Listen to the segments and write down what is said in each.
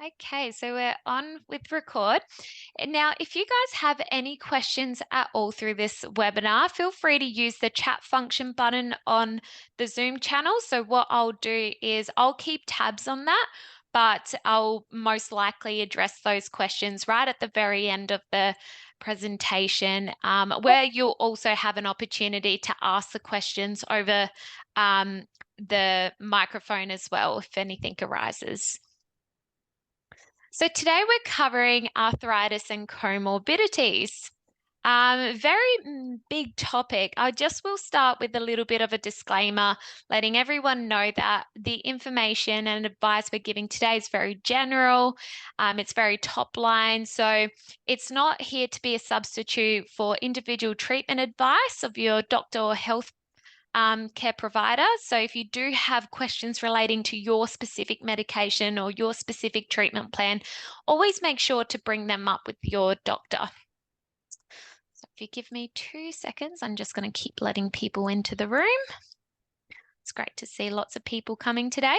Okay, so we're on with record. And now, if you guys have any questions at all through this webinar, feel free to use the chat function button on the Zoom channel. So what I'll do is I'll keep tabs on that, but I'll most likely address those questions right at the very end of the presentation, where you'll also have an opportunity to ask the questions over the microphone as well if anything arises. So today we're covering arthritis and comorbidities. Very big topic. I just will start with a little bit of a disclaimer, letting everyone know that the information and advice we're giving today is very general. It's very top line. So it's not here to be a substitute for individual treatment advice of your doctor or health care provider. So if you do have questions relating to your specific medication or your specific treatment plan, always make sure to bring them up with your doctor. So if you give me 2 seconds, I'm just going to keep letting people into the room. It's great to see lots of people coming today.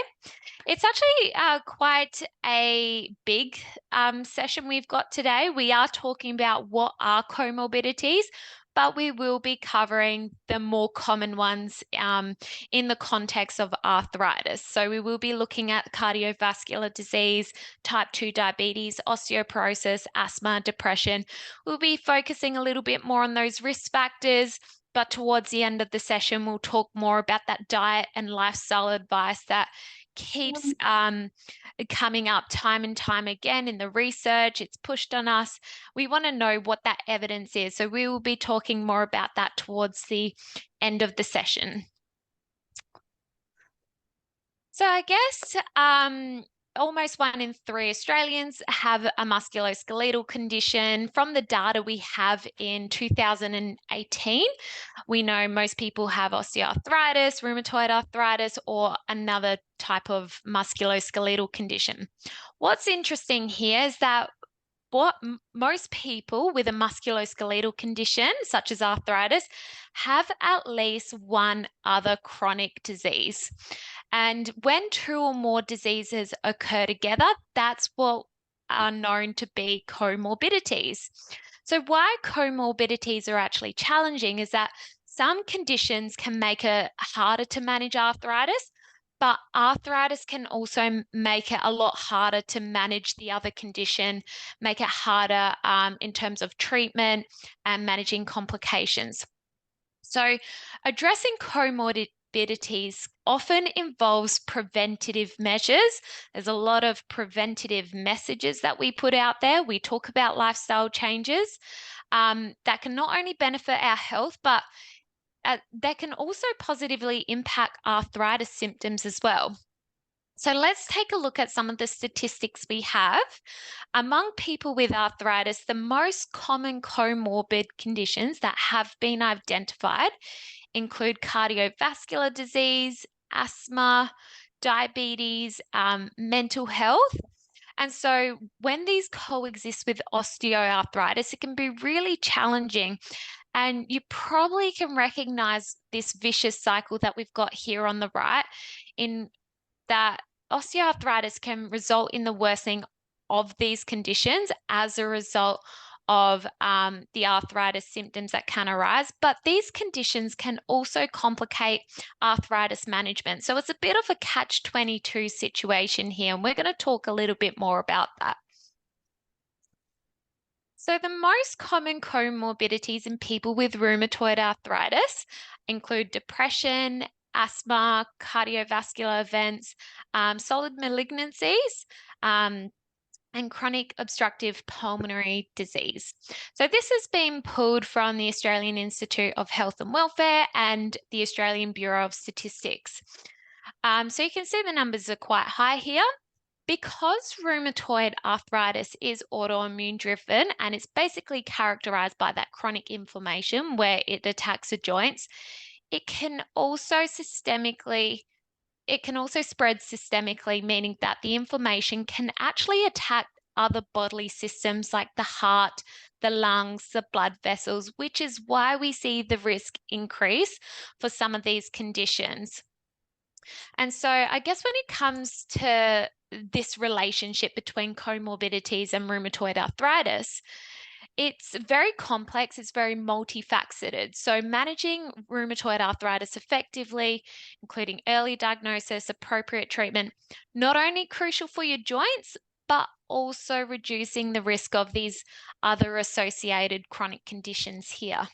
It's actually quite a big session we've got today. We are talking about what are comorbidities, but we will be covering the more common ones in the context of arthritis. So we will be looking at cardiovascular disease, type 2 diabetes, osteoporosis, asthma, depression. We'll be focusing a little bit more on those risk factors, but towards the end of the session, we'll talk more about that diet and lifestyle advice that keeps coming up time and time again in the research. It's pushed on us. We want to know what that evidence is. So we will be talking more about that towards the end of the session. So I guess almost 1 in 3 Australians have a musculoskeletal condition. From the data we have in 2018, we know most people have osteoarthritis, rheumatoid arthritis, or another type of musculoskeletal condition. What's interesting here is that most people with a musculoskeletal condition, such as arthritis, have at least one other chronic disease. And when 2 or more diseases occur together, that's what are known to be comorbidities. So why comorbidities are actually challenging is that some conditions can make it harder to manage arthritis, but arthritis can also make it a lot harder to manage the other condition, make it harder in terms of treatment and managing complications. So addressing comorbidities often involves preventative measures. There's a lot of preventative messages that we put out there. We talk about lifestyle changes that can not only benefit our health, but that can also positively impact arthritis symptoms as well. So let's take a look at some of the statistics we have. Among people with arthritis, the most common comorbid conditions that have been identified include cardiovascular disease, asthma, diabetes, mental health. And so when these coexist with osteoarthritis, it can be really challenging. And you probably can recognize this vicious cycle that we've got here on the right, in that osteoarthritis can result in the worsening of these conditions as a result of the arthritis symptoms that can arise. But these conditions can also complicate arthritis management. So it's a bit of a catch-22 situation here, and we're going to talk a little bit more about that. So the most common comorbidities in people with rheumatoid arthritis include depression, asthma, cardiovascular events, solid malignancies, and chronic obstructive pulmonary disease. So this has been pulled from the Australian Institute of Health and Welfare and the Australian Bureau of Statistics. So you can see the numbers are quite high here. Because rheumatoid arthritis is autoimmune driven and it's basically characterized by that chronic inflammation where it attacks the joints, it can also spread systemically, meaning that the inflammation can actually attack other bodily systems like the heart, the lungs, the blood vessels, which is why we see the risk increase for some of these conditions. And so I guess when it comes to this relationship between comorbidities and rheumatoid arthritis, it's very complex, it's very multifaceted. So, managing rheumatoid arthritis effectively, including early diagnosis, appropriate treatment, not only crucial for your joints, but also reducing the risk of these other associated chronic conditions here.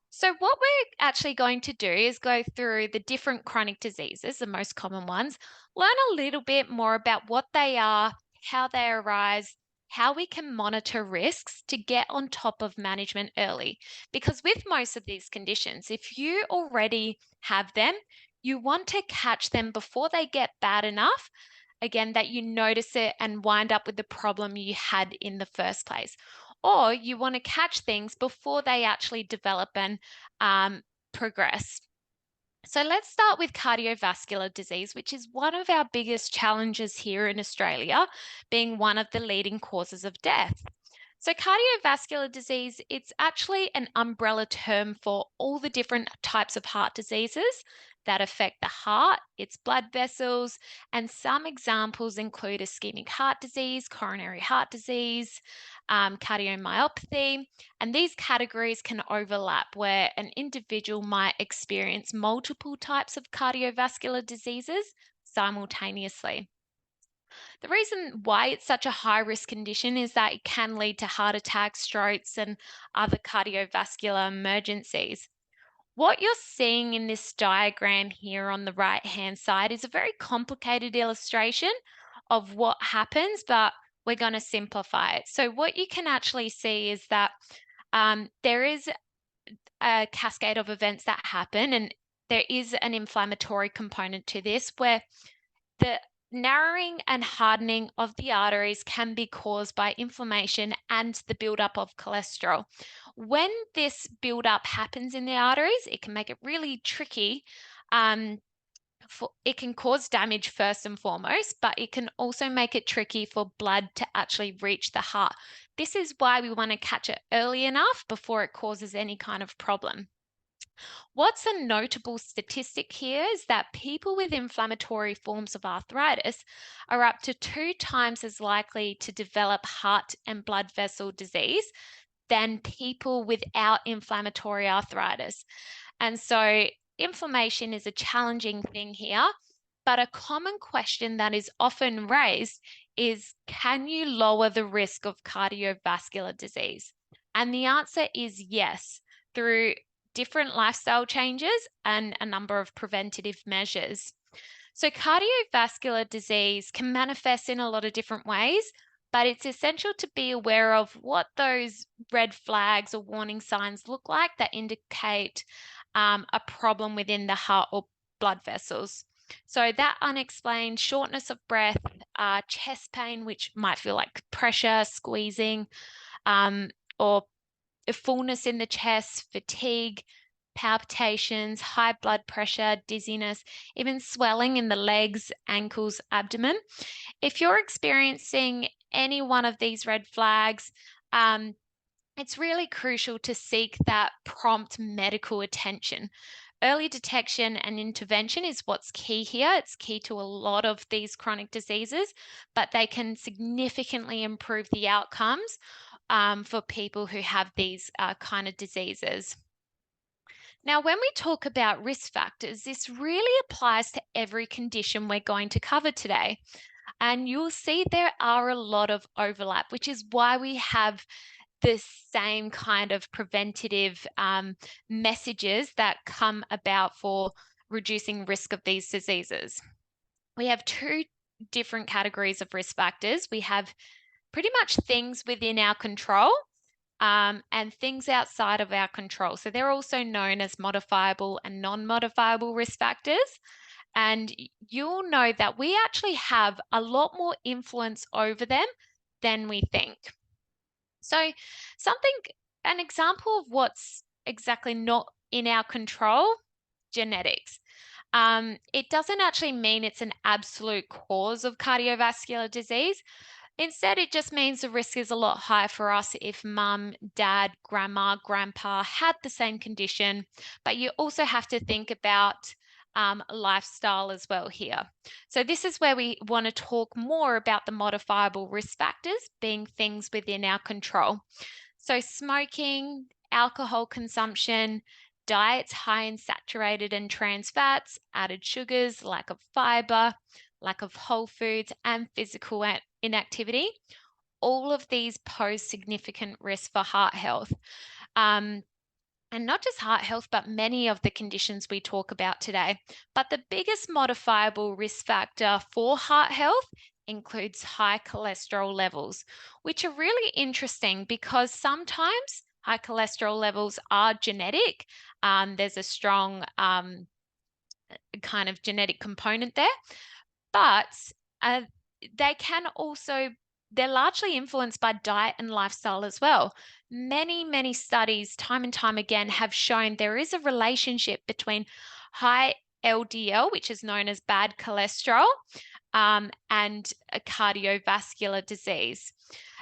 So, what we're actually going to do is go through the different chronic diseases, the most common ones, learn a little bit more about what they are, how they arise, how we can monitor risks to get on top of management early. Because with most of these conditions, if you already have them, you want to catch them before they get bad enough, again, that you notice it and wind up with the problem you had in the first place. Or you want to catch things before they actually develop and progress. So let's start with cardiovascular disease, which is one of our biggest challenges here in Australia, being one of the leading causes of death. So cardiovascular disease, it's actually an umbrella term for all the different types of heart diseases that affect the heart, its blood vessels, and some examples include ischemic heart disease, coronary heart disease, cardiomyopathy, and these categories can overlap where an individual might experience multiple types of cardiovascular diseases simultaneously. The reason why it's such a high risk condition is that it can lead to heart attacks, strokes, and other cardiovascular emergencies. What you're seeing in this diagram here on the right hand side is a very complicated illustration of what happens, but we're going to simplify it. So, what you can actually see is that there is a cascade of events that happen, and there is an inflammatory component to this where the narrowing and hardening of the arteries can be caused by inflammation and the buildup of cholesterol. When this buildup happens in the arteries, it can make it really tricky. It can cause damage first and foremost, but it can also make it tricky for blood to actually reach the heart. This is why we want to catch it early enough before it causes any kind of problem. What's a notable statistic here is that people with inflammatory forms of arthritis are up to 2 times as likely to develop heart and blood vessel disease than people without inflammatory arthritis. And so, inflammation is a challenging thing here, but a common question that is often raised is, can you lower the risk of cardiovascular disease? And the answer is yes, through different lifestyle changes and a number of preventative measures. So, cardiovascular disease can manifest in a lot of different ways, but it's essential to be aware of what those red flags or warning signs look like that indicate a problem within the heart or blood vessels. So, that unexplained shortness of breath, chest pain, which might feel like pressure, squeezing, or a fullness in the chest, fatigue, palpitations, high blood pressure, dizziness, even swelling in the legs, ankles, abdomen. If you're experiencing any one of these red flags, it's really crucial to seek that prompt medical attention. Early detection and intervention is what's key here. It's key to a lot of these chronic diseases, but they can significantly improve the outcomes for people who have these kind of diseases. Now, when we talk about risk factors, this really applies to every condition we're going to cover today. And you'll see there are a lot of overlap, which is why we have the same kind of preventative messages that come about for reducing risk of these diseases. We have two different categories of risk factors. We have pretty much things within our control and things outside of our control. So they're also known as modifiable and non-modifiable risk factors. And you'll know that we actually have a lot more influence over them than we think. So an example of what's exactly not in our control, genetics. It doesn't actually mean it's an absolute cause of cardiovascular disease. Instead, it just means the risk is a lot higher for us if mum, dad, grandma, grandpa had the same condition. But you also have to think about lifestyle as well here. So this is where we want to talk more about the modifiable risk factors being things within our control. So smoking, alcohol consumption, diets high in saturated and trans fats, added sugars, lack of fiber, lack of whole foods, and physical inactivity. All of these pose significant risk for heart health. And not just heart health, but many of the conditions we talk about today. But the biggest modifiable risk factor for heart health includes high cholesterol levels, which are really interesting because sometimes high cholesterol levels are genetic. There's a strong kind of genetic component there, but uh, they can also, they're largely influenced by diet and lifestyle as well. Many studies, time and time again, have shown there is a relationship between high LDL, which is known as bad cholesterol, and a cardiovascular disease.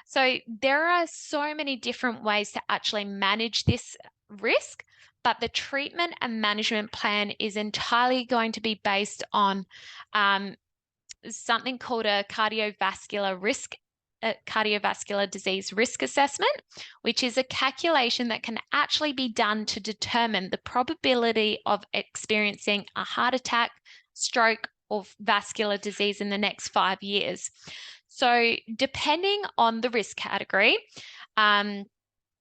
So there are so many different ways to actually manage this risk, but the treatment and management plan is entirely going to be based on something called a cardiovascular disease risk assessment, which is a calculation that can actually be done to determine the probability of experiencing a heart attack, stroke, or vascular disease in the next 5 years. So depending on the risk category and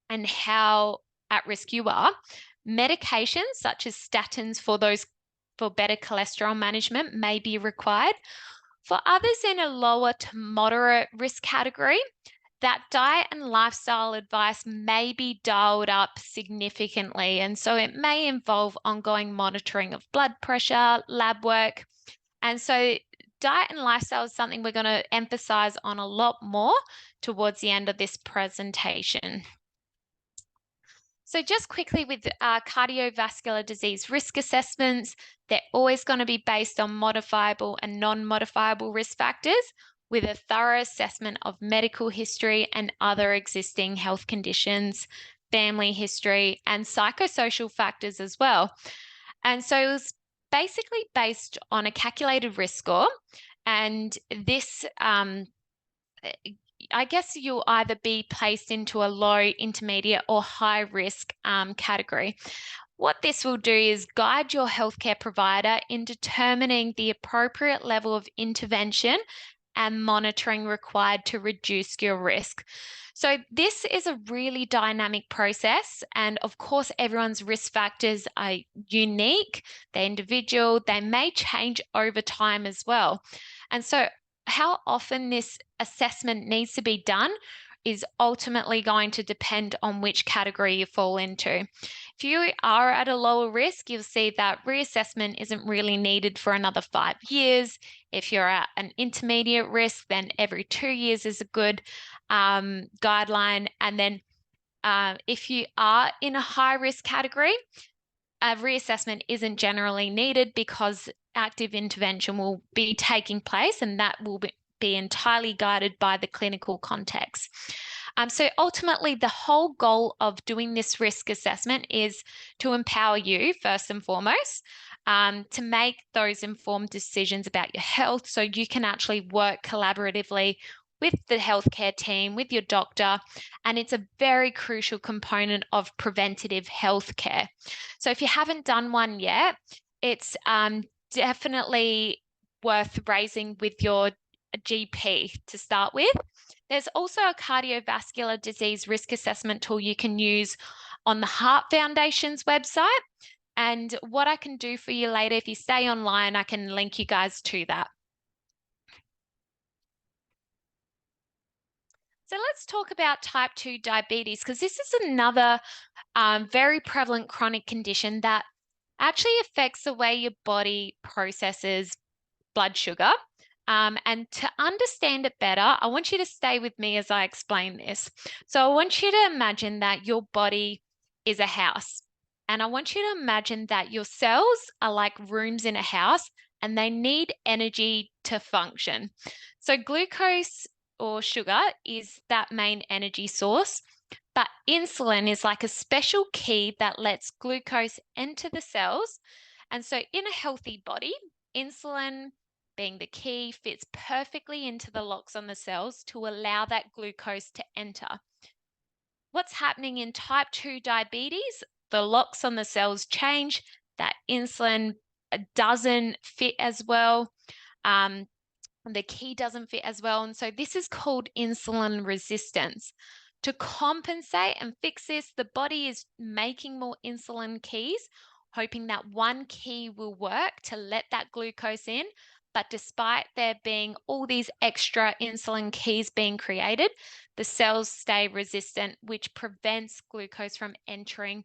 how at risk you are, medications such as statins for better cholesterol management may be required. For others in a lower to moderate risk category, that diet and lifestyle advice may be dialed up significantly. And so it may involve ongoing monitoring of blood pressure, lab work. And so diet and lifestyle is something we're going to emphasize on a lot more towards the end of this presentation. So just quickly with cardiovascular disease risk assessments, they're always going to be based on modifiable and non-modifiable risk factors with a thorough assessment of medical history and other existing health conditions, family history, and psychosocial factors as well. And so it was basically based on a calculated risk score. And this I guess you'll either be placed into a low, intermediate, or high risk category. What this will do is guide your healthcare provider in determining the appropriate level of intervention and monitoring required to reduce your risk. So this is a really dynamic process. And of course, everyone's risk factors are unique, they're individual, they may change over time as well. And so how often this assessment needs to be done is ultimately going to depend on which category you fall into. If you are at a lower risk, you'll see that reassessment isn't really needed for another 5 years. If you're at an intermediate risk, then every 2 years is a good guideline. And then if you are in a high risk category, a reassessment isn't generally needed because active intervention will be taking place, and that will be entirely guided by the clinical context. So ultimately, the whole goal of doing this risk assessment is to empower you, first and foremost, to make those informed decisions about your health so you can actually work collaboratively with the healthcare team, with your doctor, and it's a very crucial component of preventative healthcare. So if you haven't done one yet, it's definitely worth raising with your GP to start with. There's also a cardiovascular disease risk assessment tool you can use on the Heart Foundation's website. And what I can do for you later, if you stay online, I can link you guys to that. So let's talk about type 2 diabetes, because this is another very prevalent chronic condition that actually affects the way your body processes blood sugar. And to understand it better, I want you to stay with me as I explain this. So I want you to imagine that your body is a house. And I want you to imagine that your cells are like rooms in a house and they need energy to function. So glucose or sugar is that main energy source, but insulin is like a special key that lets glucose enter the cells And so in a healthy body, insulin being the key fits perfectly into the locks on the cells to allow that glucose to enter. What's happening in type 2 diabetes? The locks on the cells change, that insulin doesn't fit as well. The key doesn't fit as well. And so this is called insulin resistance. To compensate and fix this, the body is making more insulin keys, hoping that one key will work to let that glucose in. But despite there being all these extra insulin keys being created, the cells stay resistant, which prevents glucose from entering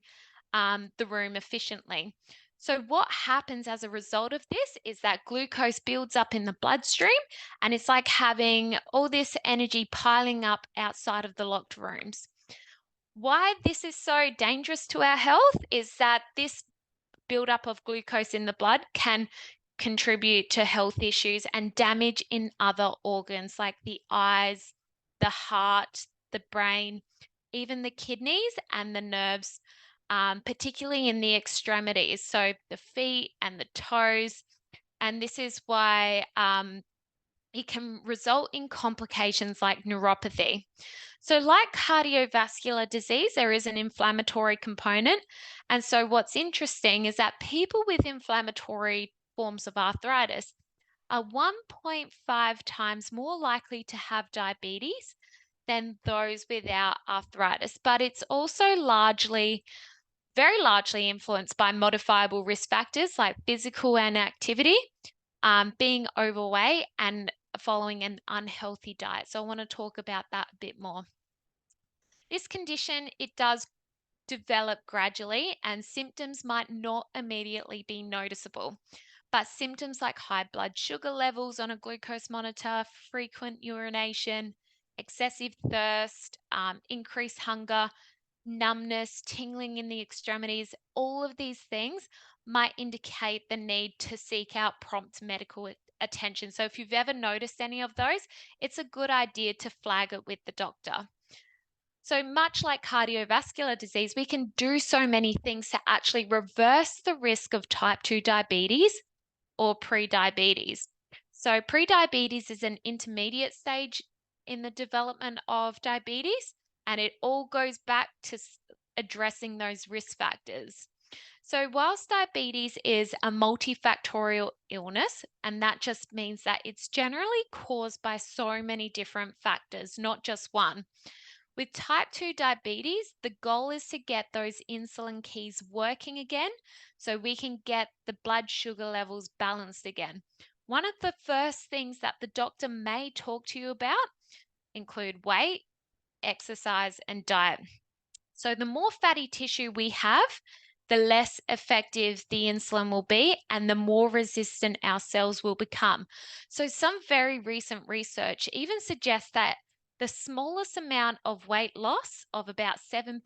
the room efficiently. So, what happens as a result of this is that glucose builds up in the bloodstream, and it's like having all this energy piling up outside of the locked rooms. Why this is so dangerous to our health is that this buildup of glucose in the blood can contribute to health issues and damage in other organs like the eyes, the heart, the brain, even the kidneys and the nerves, particularly in the extremities, so the feet and the toes. And this is why it can result in complications like neuropathy. So, like cardiovascular disease, there is an inflammatory component. And so, what's interesting is that people with inflammatory forms of arthritis are 1.5 times more likely to have diabetes than those without arthritis. But it's also very largely influenced by modifiable risk factors like physical inactivity, being overweight, and following an unhealthy diet. So I want to talk about that a bit more. This condition, it does develop gradually and symptoms might not immediately be noticeable. But symptoms like high blood sugar levels on a glucose monitor, frequent urination, excessive thirst, increased hunger, numbness, tingling in the extremities, all of these things might indicate the need to seek out prompt medical attention. So if you've ever noticed any of those, it's a good idea to flag it with the doctor. So much like cardiovascular disease, we can do so many things to actually reverse the risk of type 2 diabetes or pre-diabetes. So pre-diabetes is an intermediate stage in the development of diabetes, and it all goes back to addressing those risk factors. So whilst diabetes is a multifactorial illness, and that just means that it's generally caused by so many different factors, not just one. With type 2 diabetes, the goal is to get those insulin keys working again so we can get the blood sugar levels balanced again. One of the first things that the doctor may talk to you about include weight, exercise, and diet. So the more fatty tissue we have, the less effective the insulin will be and the more resistant our cells will become. So some very recent research even suggests that the smallest amount of weight loss of about 7%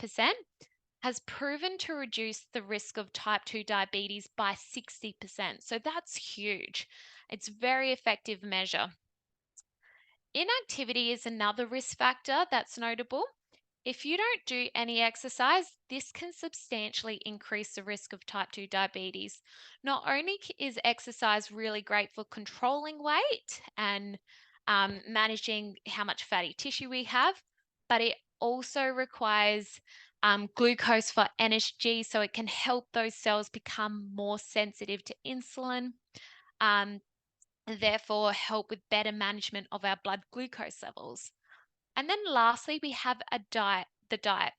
has proven to reduce the risk of type 2 diabetes by 60%. So that's huge. It's a very effective measure. Inactivity is another risk factor that's notable. If you don't do any exercise, this can substantially increase the risk of type 2 diabetes. Not only is exercise really great for controlling weight and managing how much fatty tissue we have, but it also requires glucose for energy, so it can help those cells become more sensitive to insulin. And therefore help with better management of our blood glucose levels. And then lastly, we have the diet.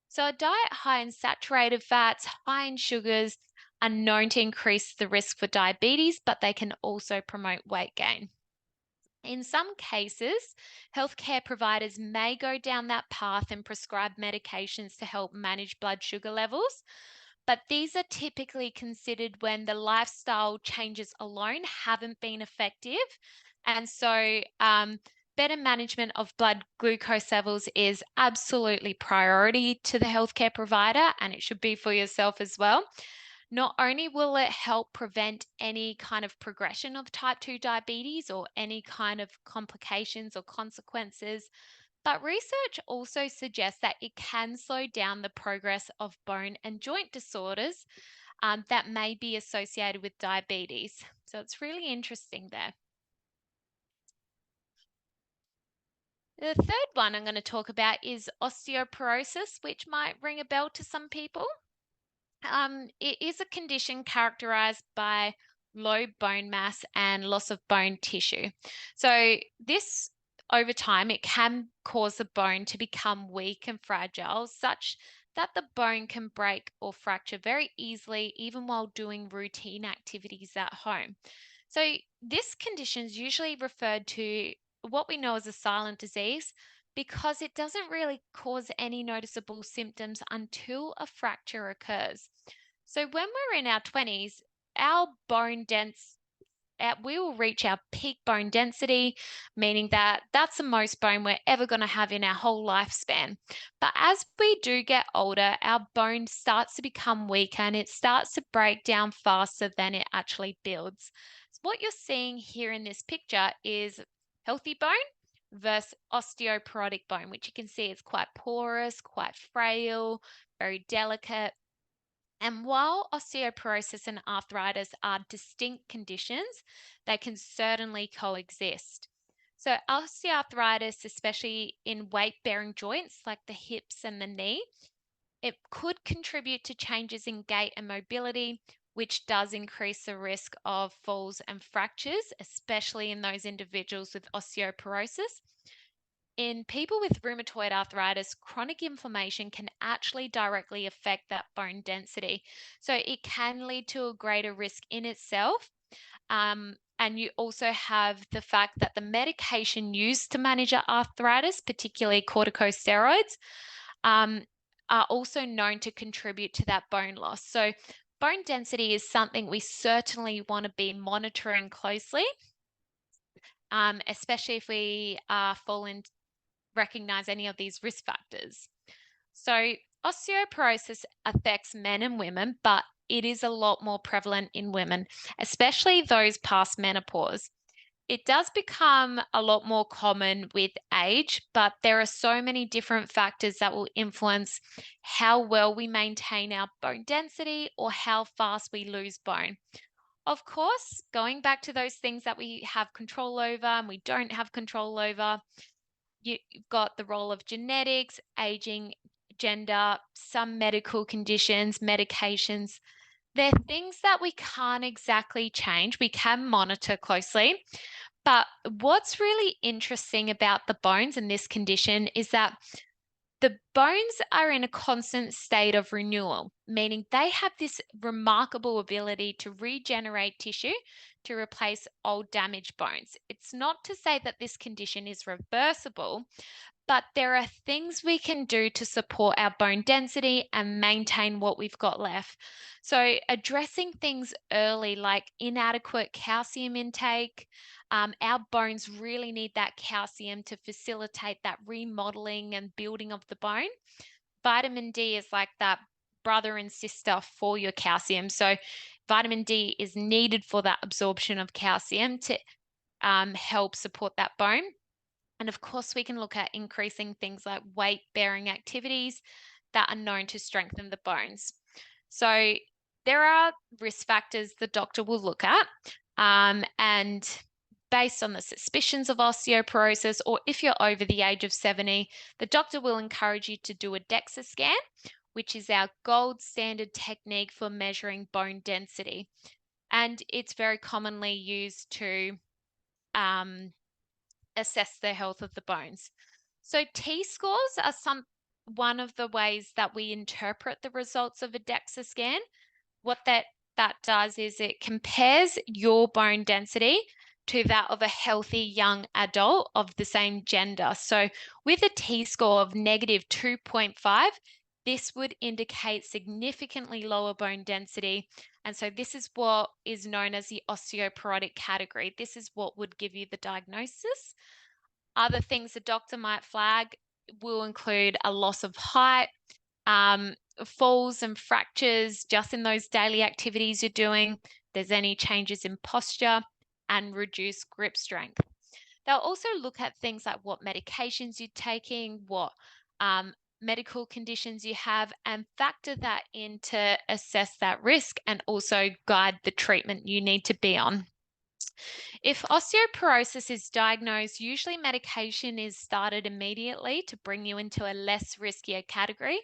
So a diet high in saturated fats, high in sugars are known to increase the risk for diabetes, but they can also promote weight gain. In some cases, healthcare providers may go down that path and prescribe medications to help manage blood sugar levels, but these are typically considered when the lifestyle changes alone haven't been effective. And so, better management of blood glucose levels is absolutely priority to the healthcare provider, and it should be for yourself as well. Not only will it help prevent any kind of progression of type 2 diabetes or any kind of complications or consequences, but research also suggests that it can slow down the progress of bone and joint disorders, that may be associated with diabetes. So it's really interesting there. The third one I'm going to talk about is osteoporosis, which might ring a bell to some people. It is a condition characterized by low bone mass and loss of bone tissue. So this, over time, it can cause the bone to become weak and fragile, such that the bone can break or fracture very easily, even while doing routine activities at home. So this condition is usually referred to what we know as a silent disease because it doesn't really cause any noticeable symptoms until a fracture occurs. So when we're in our 20s, our bone dense we will reach our peak bone density, meaning that that's the most bone we're ever going to have in our whole lifespan. But as we do get older, our bone starts to become weaker and it starts to break down faster than it actually builds. So what you're seeing here in this picture is healthy bone versus osteoporotic bone, which you can see is quite porous, quite frail, very delicate. And while osteoporosis and arthritis are distinct conditions, they can certainly coexist. So, osteoarthritis, especially in weight bearing joints like the hips and the knee, it could contribute to changes in gait and mobility, which does increase the risk of falls and fractures, especially in those individuals with osteoporosis. In people with rheumatoid arthritis, chronic inflammation can actually directly affect that bone density. So it can lead to a greater risk in itself. And you also have the fact that the medication used to manage arthritis, particularly corticosteroids, are also known to contribute to that bone loss. So bone density is something we certainly want to be monitoring closely, especially if we recognize any of these risk factors. So, osteoporosis affects men and women, but it is a lot more prevalent in women, especially those past menopause. It does become a lot more common with age, but there are so many different factors that will influence how well we maintain our bone density or how fast we lose bone. Of course, going back to those things that we have control over and we don't have control over, you've got the role of genetics, aging, gender, some medical conditions, medications. They're things that we can't exactly change. We can monitor closely. But what's really interesting about the bones in this condition is that the bones are in a constant state of renewal, meaning they have this remarkable ability to regenerate tissue to replace old damaged bones. It's not to say that this condition is reversible, but there are things we can do to support our bone density and maintain what we've got left. So, addressing things early, like inadequate calcium intake, our bones really need that calcium to facilitate that remodeling and building of the bone. Vitamin D is like that brother and sister for your calcium. So, vitamin D is needed for that absorption of calcium to help support that bone. And of course, we can look at increasing things like weight bearing activities that are known to strengthen the bones. So, there are risk factors the doctor will look at. And based on the suspicions of osteoporosis, or if you're over the age of 70, the doctor will encourage you to do a DEXA scan, which is our gold standard technique for measuring bone density. And it's very commonly used to assess the health of the bones. So T-scores are one of the ways that we interpret the results of a DEXA scan. What that does is it compares your bone density to that of a healthy young adult of the same gender. So with a T-score of negative 2.5, this would indicate significantly lower bone density. And so this is what is known as the osteoporotic category. This is what would give you the diagnosis. Other things the doctor might flag will include a loss of height, falls and fractures just in those daily activities you're doing. There's any changes in posture and reduced grip strength. They'll also look at things like what medications you're taking, what medical conditions you have, and factor that in to assess that risk and also guide the treatment you need to be on. If osteoporosis is diagnosed, usually medication is started immediately to bring you into a less riskier category,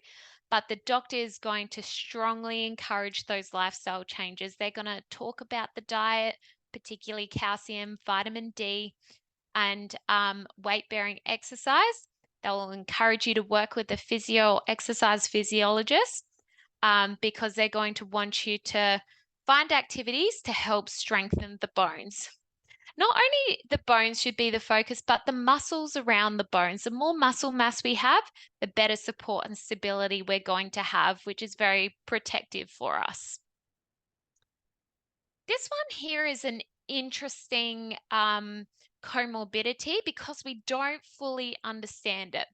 but the doctor is going to strongly encourage those lifestyle changes. They're going to talk about the diet, particularly calcium, vitamin D, and weight-bearing exercise. They'll encourage you to work with a exercise physiologist because they're going to want you to find activities to help strengthen the bones. Not only the bones should be the focus, but the muscles around the bones. The more muscle mass we have, the better support and stability we're going to have, which is very protective for us. This one here is an interesting comorbidity because we don't fully understand it.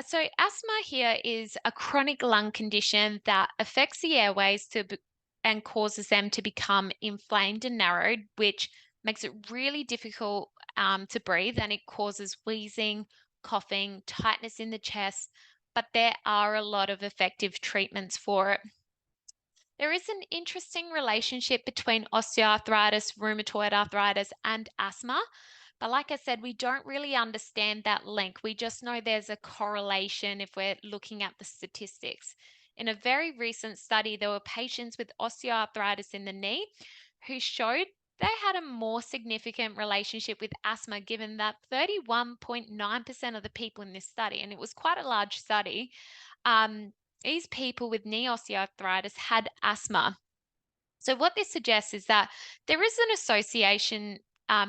So asthma here is a chronic lung condition that affects the airways and causes them to become inflamed and narrowed, which makes it really difficult to breathe, and it causes wheezing, coughing, tightness in the chest, but there are a lot of effective treatments for it. There is an interesting relationship between osteoarthritis, rheumatoid arthritis, and asthma. But like I said, we don't really understand that link. We just know there's a correlation if we're looking at the statistics. In a very recent study, there were patients with osteoarthritis in the knee who showed they had a more significant relationship with asthma, given that 31.9% of the people in this study, and it was quite a large study, these people with knee osteoarthritis had asthma. So, what this suggests is that there is an association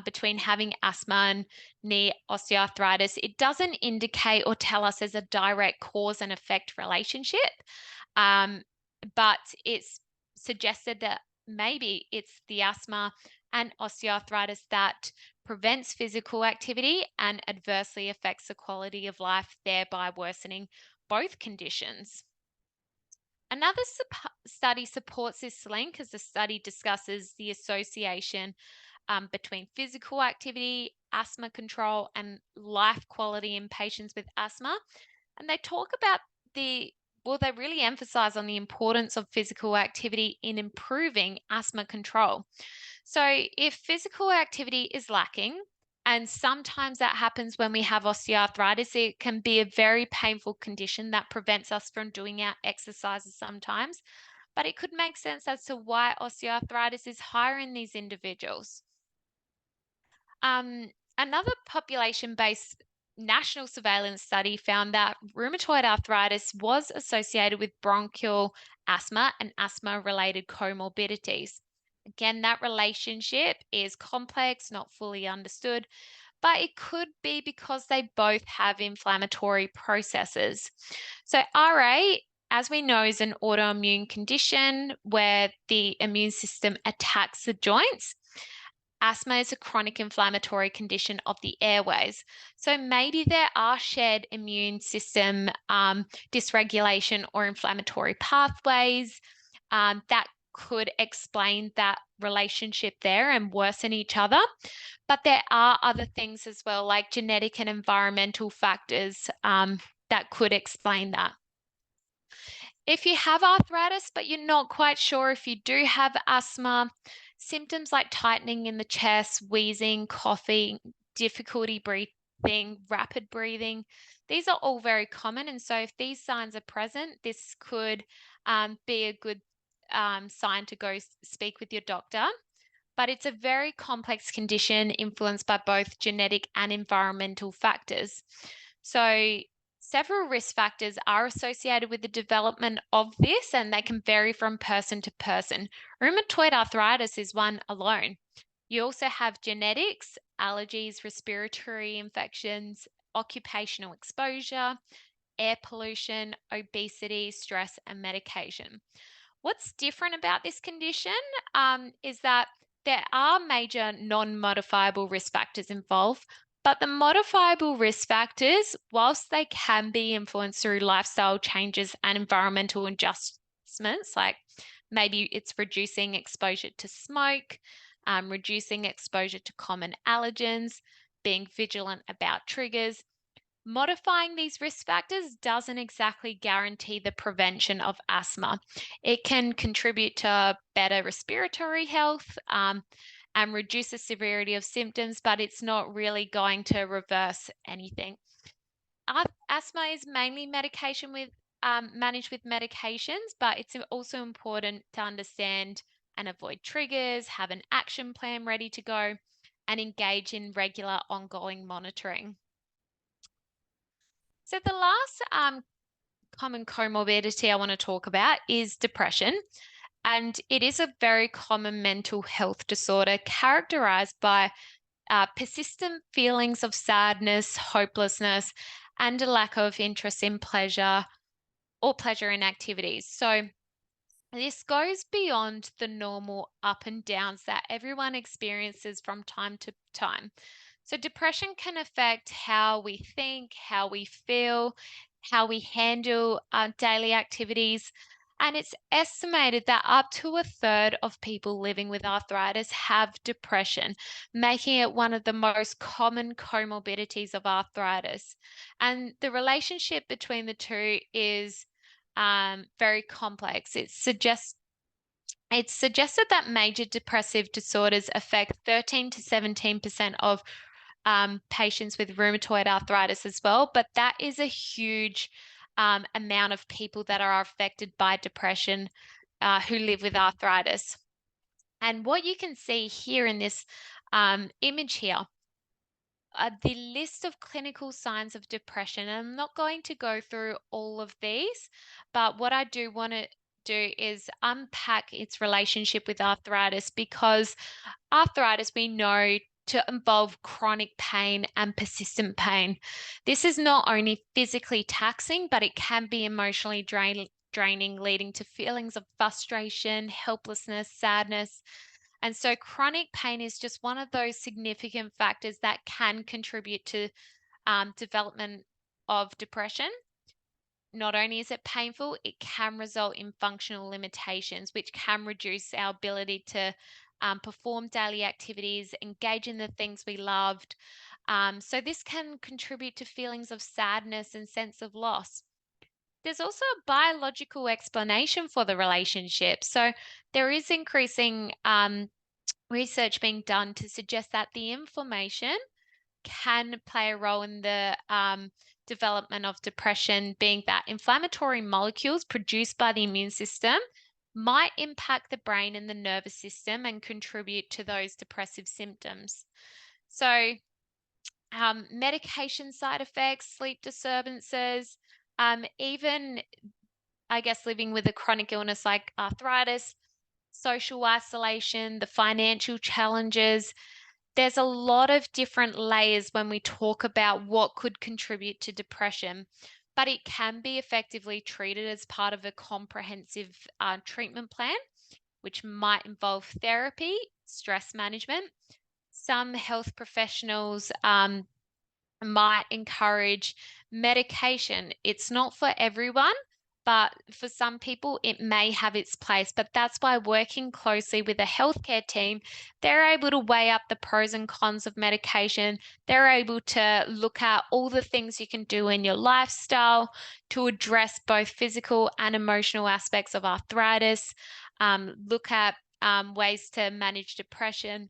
between having asthma and knee osteoarthritis. It doesn't indicate or tell us there's a direct cause and effect relationship, but it's suggested that maybe it's the asthma and osteoarthritis that prevents physical activity and adversely affects the quality of life, thereby worsening both conditions. Another study supports this link as the study discusses the association between physical activity, asthma control, and life quality in patients with asthma. And they talk about they really emphasize on the importance of physical activity in improving asthma control. So if physical activity is lacking, and sometimes that happens when we have osteoarthritis, it can be a very painful condition that prevents us from doing our exercises sometimes. But it could make sense as to why osteoarthritis is higher in these individuals. Another population-based national surveillance study found that rheumatoid arthritis was associated with bronchial asthma and asthma-related comorbidities. Again, that relationship is complex, not fully understood, but it could be because they both have inflammatory processes. So, RA, as we know, is an autoimmune condition where the immune system attacks the joints. Asthma is a chronic inflammatory condition of the airways. So maybe there are shared immune system dysregulation or inflammatory pathways that could explain that relationship there and worsen each other. But there are other things as well, like genetic and environmental factors that could explain that. If you have arthritis, but you're not quite sure if you do have asthma, symptoms like tightening in the chest, wheezing, coughing, difficulty breathing, rapid breathing, these are all very common. And so if these signs are present, this could be a good sign to go speak with your doctor. But it's a very complex condition influenced by both genetic and environmental factors. So several risk factors are associated with the development of this, and they can vary from person to person. Rheumatoid arthritis is one alone. You also have genetics, allergies, respiratory infections, occupational exposure, air pollution, obesity, stress, and medication. What's different about this condition is that there are major non-modifiable risk factors involved, but the modifiable risk factors, whilst they can be influenced through lifestyle changes and environmental adjustments, like maybe it's reducing exposure to smoke, reducing exposure to common allergens, being vigilant about triggers, Modifying these risk factors doesn't exactly guarantee the prevention of asthma. It can contribute to better respiratory health and reduce the severity of symptoms, but it's not really going to reverse anything. Asthma is mainly medication with managed with medications, but it's also important to understand and avoid triggers, have an action plan ready to go, and engage in regular ongoing monitoring. So the last common comorbidity I want to talk about is depression. And it is a very common mental health disorder characterized by persistent feelings of sadness, hopelessness, and a lack of interest in pleasure or pleasure in activities. So this goes beyond the normal up and downs that everyone experiences from time to time. So, depression can affect how we think, how we feel, how we handle our daily activities. And it's estimated that up to a third of people living with arthritis have depression, making it one of the most common comorbidities of arthritis. And the relationship between the two is very complex. It's suggested that major depressive disorders affect 13 to 17% of patients with rheumatoid arthritis as well, but that is a huge amount of people that are affected by depression who live with arthritis. And what you can see here in this image here, the list of clinical signs of depression. And I'm not going to go through all of these, but what I do want to do is unpack its relationship with arthritis, because arthritis we know to involve chronic pain and persistent pain. This is not only physically taxing, but it can be emotionally draining, leading to feelings of frustration, helplessness, sadness. And so chronic pain is just one of those significant factors that can contribute to development of depression. Not only is it painful, it can result in functional limitations, which can reduce our ability to perform daily activities, engage in the things we loved. So this can contribute to feelings of sadness and sense of loss. There's also a biological explanation for the relationship. So there is increasing research being done to suggest that the inflammation can play a role in the development of depression, being that inflammatory molecules produced by the immune system might impact the brain and the nervous system and contribute to those depressive symptoms. So, medication side effects, sleep disturbances, even, I guess, living with a chronic illness like arthritis, social isolation, the financial challenges. There's a lot of different layers when we talk about what could contribute to depression, but it can be effectively treated as part of a comprehensive treatment plan, which might involve therapy, stress management. Some health professionals might encourage medication. It's not for everyone, but for some people, it may have its place. But that's why working closely with a healthcare team, they're able to weigh up the pros and cons of medication. They're able to look at all the things you can do in your lifestyle to address both physical and emotional aspects of arthritis, look at ways to manage depression.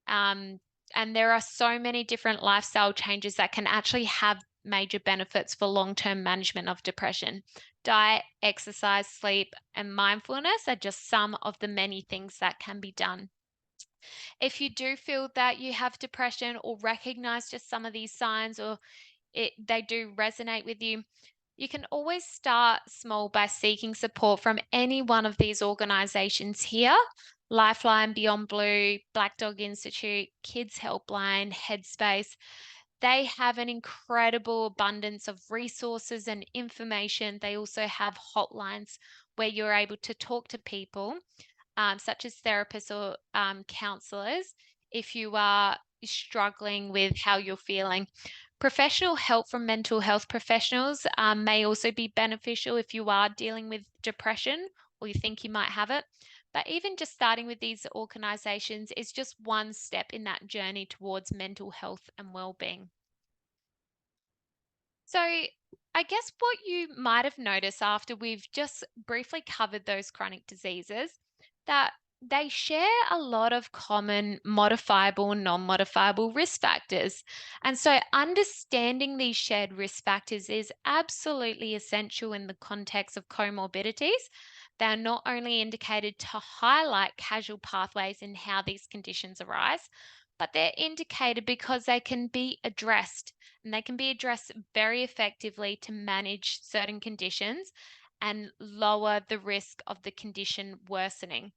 Um, and there are so many different lifestyle changes that can actually have major benefits for long-term management of depression. Diet, exercise, sleep, and mindfulness are just some of the many things that can be done. If you do feel that you have depression or recognize just some of these signs, or they do resonate with you, you can always start small by seeking support from any one of these organizations here: Lifeline, Beyond Blue, Black Dog Institute, Kids Helpline, Headspace. They have an incredible abundance of resources and information. They also have hotlines where you're able to talk to people, such as therapists or counselors, if you are struggling with how you're feeling. Professional help from mental health professionals may also be beneficial if you are dealing with depression or you think you might have it. But even just starting with these organizations is just one step in that journey towards mental health and well-being. So, I guess what you might have noticed after we've just briefly covered those chronic diseases, that they share a lot of common modifiable and non modifiable risk factors. And so, understanding these shared risk factors is absolutely essential in the context of comorbidities. They're not only indicated to highlight causal pathways in how these conditions arise, but they're indicated because they can be addressed, and they can be addressed very effectively to manage certain conditions and lower the risk of the condition worsening.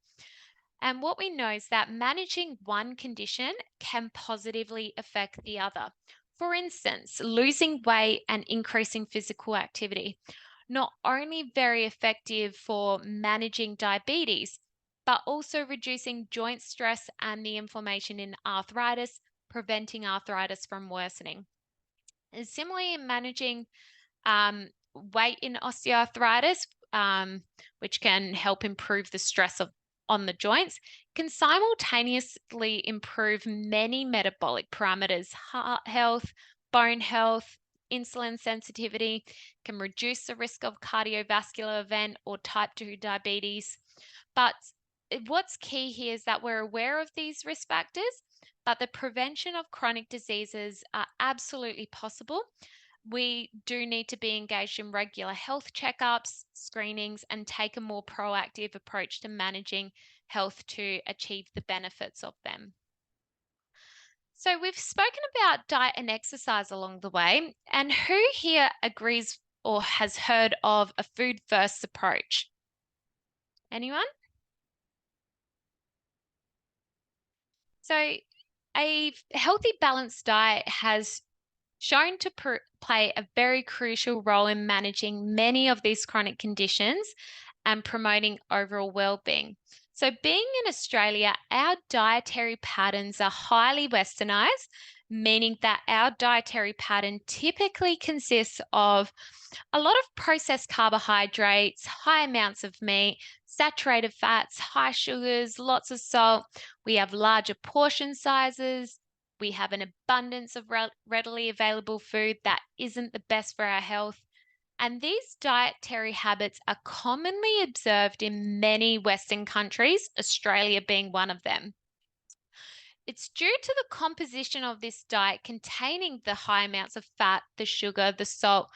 And what we know is that managing one condition can positively affect the other. For instance, losing weight and increasing physical activity, not only very effective for managing diabetes, but also reducing joint stress and the inflammation in arthritis, preventing arthritis from worsening. And similarly, in managing weight in osteoarthritis, which can help improve the stress on the joints, can simultaneously improve many metabolic parameters: heart health, bone health, insulin sensitivity, can reduce the risk of cardiovascular event or type 2 diabetes. But what's key here is that we're aware of these risk factors, but the prevention of chronic diseases are absolutely possible. We do need to be engaged in regular health checkups, screenings, and take a more proactive approach to managing health to achieve the benefits of them. So, we've spoken about diet and exercise along the way, and who here agrees or has heard of a food first approach? Anyone? So, a healthy, balanced diet has shown to play a very crucial role in managing many of these chronic conditions and promoting overall well-being. So, being in Australia, our dietary patterns are highly westernized, meaning that our dietary pattern typically consists of a lot of processed carbohydrates, high amounts of meat, saturated fats, high sugars, lots of salt. We have larger portion sizes. We have an abundance of readily available food that isn't the best for our health. And these dietary habits are commonly observed in many Western countries, Australia being one of them. It's due to the composition of this diet containing the high amounts of fat, the sugar, the salt,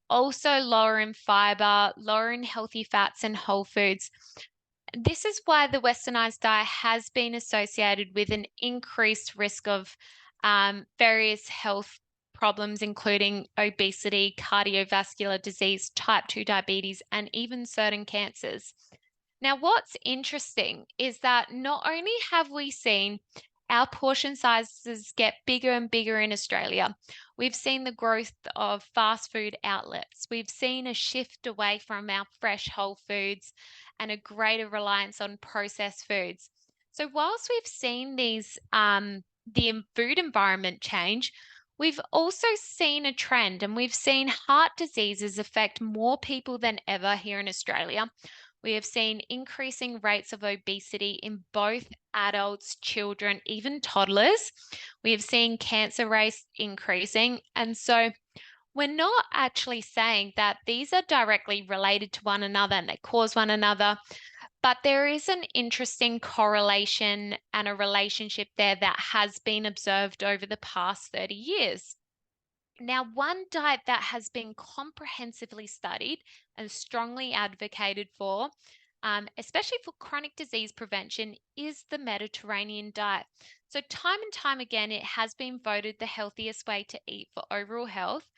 also lower in fiber, lower in healthy fats and whole foods. This is why the westernized diet has been associated with an increased risk of various health problems, including obesity, cardiovascular disease, type 2 diabetes, and even certain cancers. Now, what's interesting is that not only have we seen our portion sizes get bigger and bigger in Australia, we've seen the growth of fast food outlets. We've seen a shift away from our fresh whole foods and a greater reliance on processed foods. So, whilst we've seen the food environment change, we've also seen a trend, and we've seen heart diseases affect more people than ever here in Australia. We have seen increasing rates of obesity in both adults, children, even toddlers. We have seen cancer rates increasing. And so we're not actually saying that these are directly related to one another and they cause one another, but there is an interesting correlation and a relationship there that has been observed over the past 30 years. Now, one diet that has been comprehensively studied and strongly advocated for, especially for chronic disease prevention, is the Mediterranean diet. So, time and time again, it has been voted the healthiest way to eat for overall health.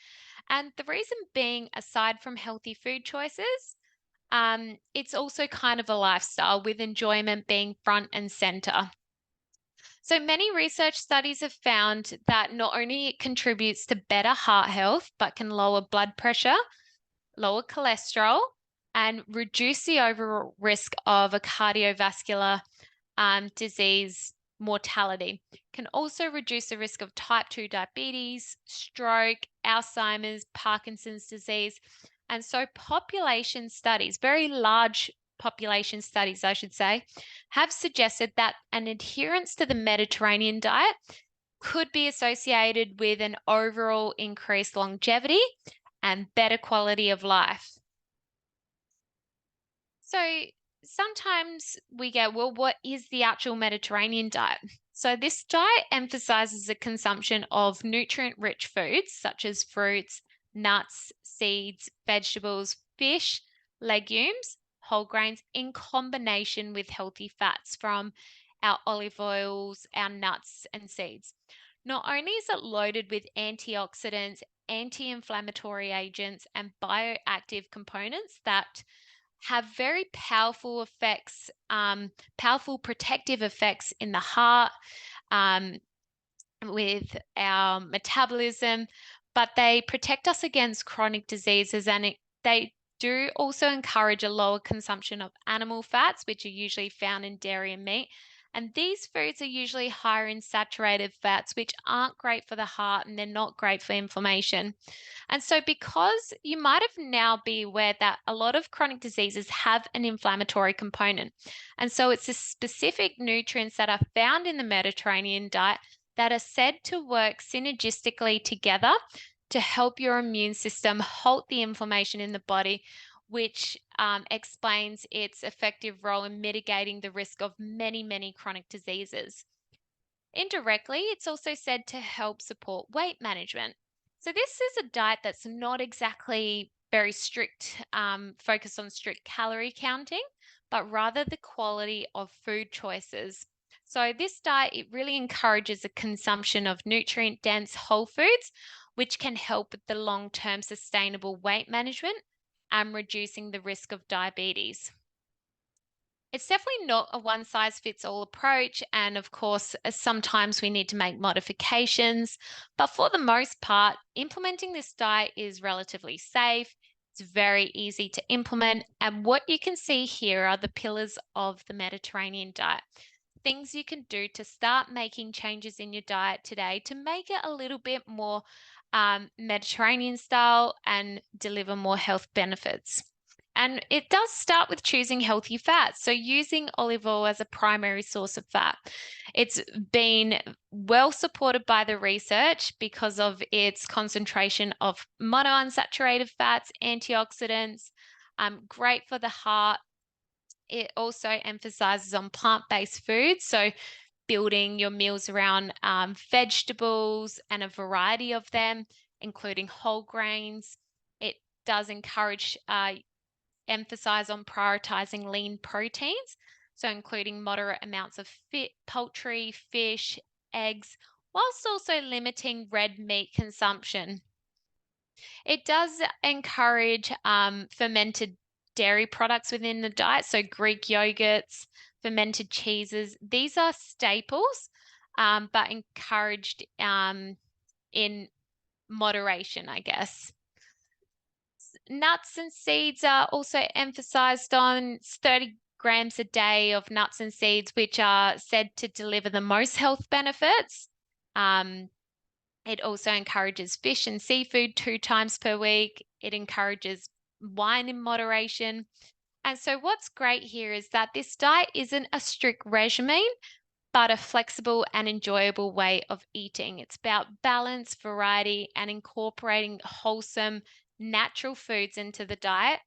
And the reason being, aside from healthy food choices, it's also kind of a lifestyle with enjoyment being front and center. So many research studies have found that not only it contributes to better heart health, but can lower blood pressure, lower cholesterol, and reduce the overall risk of a cardiovascular disease mortality. Can also reduce the risk of type 2 diabetes, stroke, Alzheimer's, Parkinson's disease. And so population studies, very large population studies, I should say, have suggested that an adherence to the Mediterranean diet could be associated with an overall increased longevity and better quality of life. So sometimes we go, well, what is the actual Mediterranean diet? So this diet emphasizes the consumption of nutrient-rich foods such as fruits, nuts, seeds, vegetables, fish, legumes, whole grains in combination with healthy fats from our olive oils, our nuts and seeds. Not only is it loaded with antioxidants, anti-inflammatory agents, and bioactive components that have very powerful effects, powerful protective effects in the heart, um, with our metabolism, but they protect us against chronic diseases, and they do also encourage a lower consumption of animal fats, which are usually found in dairy and meat. And these foods are usually higher in saturated fats, which aren't great for the heart and they're not great for inflammation. And so, because you might have now be aware that a lot of chronic diseases have an inflammatory component. And so, it's the specific nutrients that are found in the Mediterranean diet that are said to work synergistically together to help your immune system halt the inflammation in the body, which explains its effective role in mitigating the risk of many, many chronic diseases. Indirectly, it's also said to help support weight management. So, this is a diet that's not exactly very strict, focused on strict calorie counting, but rather the quality of food choices. So, this diet, it really encourages the consumption of nutrient dense whole foods, which can help with the long term sustainable weight management and reducing the risk of diabetes. It's definitely not a one size fits all approach. And of course, sometimes we need to make modifications. But for the most part, implementing this diet is relatively safe. It's very easy to implement. And what you can see here are the pillars of the Mediterranean diet. Things you can do to start making changes in your diet today to make it a little bit more Mediterranean style and deliver more health benefits. And it does start with choosing healthy fats. So, using olive oil as a primary source of fat. It's been well supported by the research because of its concentration of monounsaturated fats, antioxidants, great for the heart. It also emphasizes on plant-based foods. So, building your meals around vegetables and a variety of them, including whole grains. It does encourage emphasize on prioritizing lean proteins, so including moderate amounts of poultry, fish, eggs, whilst also limiting red meat consumption. It does encourage fermented dairy products within the diet, so Greek yogurts, fermented cheeses. These are staples, but encouraged in moderation, I guess. Nuts and seeds are also emphasized on. It's 30 grams a day of nuts and seeds, which are said to deliver the most health benefits. It also encourages fish and seafood 2 times per week. It encourages wine in moderation. And so, what's great here is that this diet isn't a strict regimen, but a flexible and enjoyable way of eating. It's about balance, variety, and incorporating wholesome, natural foods into the diet.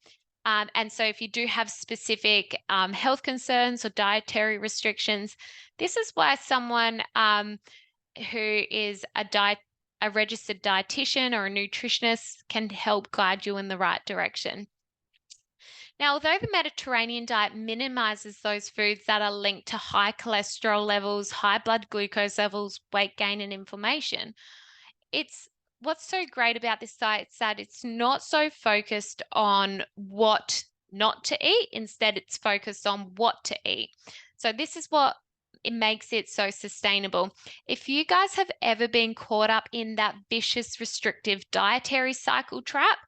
And so, if you do have specific health concerns or dietary restrictions, this is why someone who is a registered dietitian or a nutritionist can help guide you in the right direction. Now, although the Mediterranean diet minimizes those foods that are linked to high cholesterol levels, high blood glucose levels, weight gain, and inflammation, it's what's so great about this diet is that it's not so focused on what not to eat. Instead, it's focused on what to eat. So this is what it makes it so sustainable. If you guys have ever been caught up in that vicious restrictive dietary cycle trap,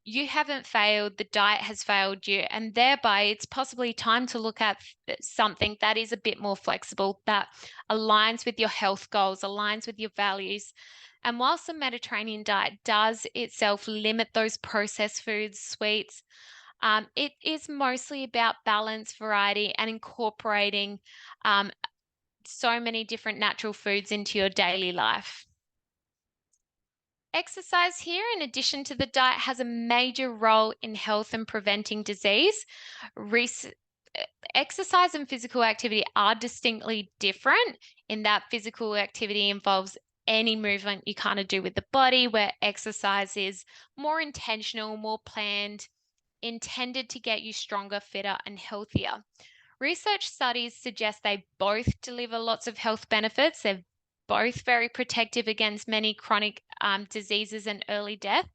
you haven't failed, the diet has failed you, and thereby it's possibly time to look at something that is a bit more flexible, that aligns with your health goals, aligns with your values. And whilst the Mediterranean diet does itself limit those processed foods, sweets, it is mostly about balance, variety, and incorporating so many different natural foods into your daily life. Exercise here, in addition to the diet, has a major role in health and preventing disease. Rec- Exercise and physical activity are distinctly different in that physical activity involves any movement you kind of do with the body, where exercise is more intentional, more planned, intended to get you stronger, fitter, and healthier. Research studies suggest they both deliver lots of health benefits. They're both very protective against many chronic diseases and early death.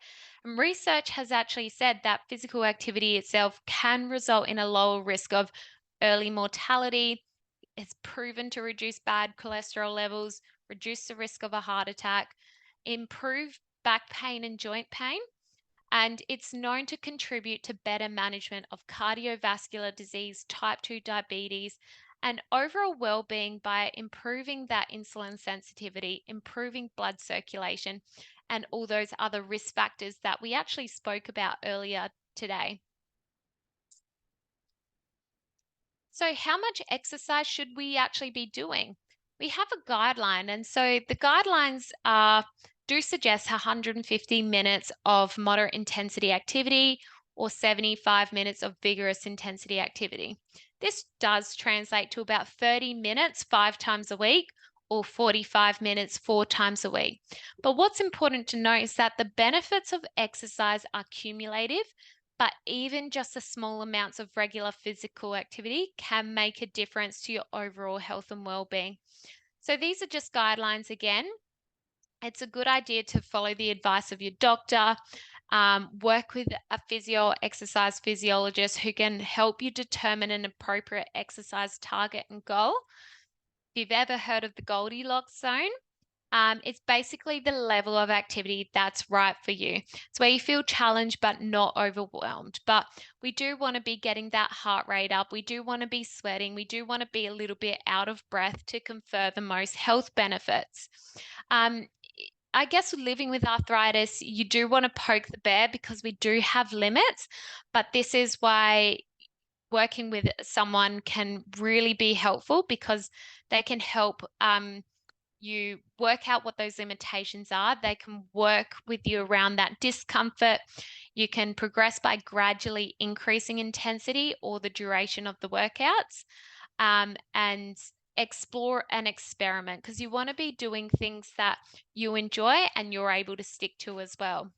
And research has actually said that physical activity itself can result in a lower risk of early mortality. It's proven to reduce bad cholesterol levels, reduce the risk of a heart attack, improve back pain and joint pain, and it's known to contribute to better management of cardiovascular disease, type 2 diabetes, and overall well-being by improving that insulin sensitivity, improving blood circulation, and all those other risk factors that we actually spoke about earlier today. So how much exercise should we actually be doing? We have a guideline, and so the guidelines do suggest 150 minutes of moderate intensity activity or 75 minutes of vigorous intensity activity. This does translate to about 30 minutes 5 times a week or 45 minutes 4 times a week. But what's important to note is that the benefits of exercise are cumulative, but even just the small amounts of regular physical activity can make a difference to your overall health and well-being. So these are just guidelines again. It's a good idea to follow the advice of your doctor, work with a exercise physiologist who can help you determine an appropriate exercise target and goal. If you've ever heard of the Goldilocks zone, it's basically the level of activity that's right for you. It's where you feel challenged but not overwhelmed. But we do want to be getting that heart rate up. We do want to be sweating. We do want to be a little bit out of breath to confer the most health benefits. I guess living with arthritis, you do want to poke the bear because we do have limits, but this is why working with someone can really be helpful because they can help you work out what those limitations are. They can work with you around that discomfort. You can progress by gradually increasing intensity or the duration of the workouts, and explore and experiment because you want to be doing things that you enjoy and you're able to stick to as well.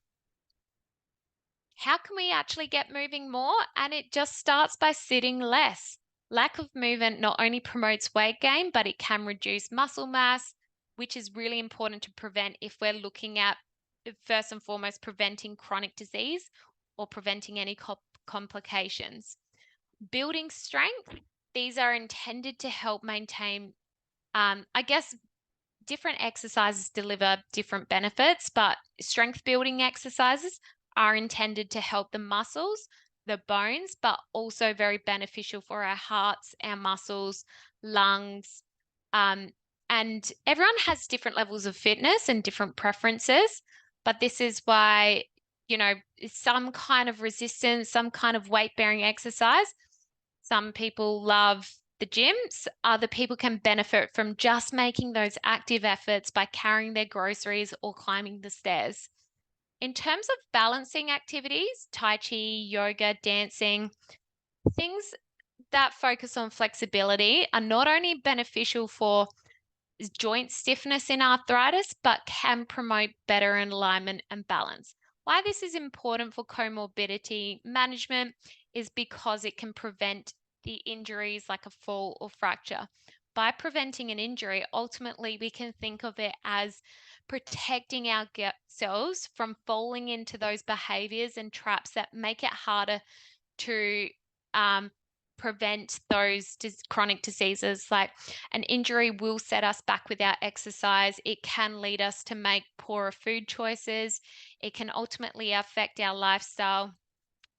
How can we actually get moving more? And it just starts by sitting less. Lack of movement not only promotes weight gain, but it can reduce muscle mass, which is really important to prevent if we're looking at, first and foremost, preventing chronic disease or preventing any complications. Building strength, these are intended to help maintain, I guess, different exercises deliver different benefits, but strength building exercises are intended to help the muscles, the bones, but also very beneficial for our hearts, our muscles, lungs. And everyone has different levels of fitness and different preferences, but this is why, some kind of resistance, some kind of weight bearing exercise. Some people love the gyms. Other people can benefit from just making those active efforts by carrying their groceries or climbing the stairs. In terms of balancing activities, Tai Chi, yoga, dancing, things that focus on flexibility are not only beneficial for joint stiffness in arthritis, but can promote better alignment and balance. Why this is important for comorbidity management is because it can prevent the injuries like a fall or fracture. By preventing an injury, ultimately we can think of it as protecting ourselves from falling into those behaviors and traps that make it harder to prevent those chronic diseases. Like an injury will set us back with our exercise. It can lead us to make poorer food choices. It can ultimately affect our lifestyle.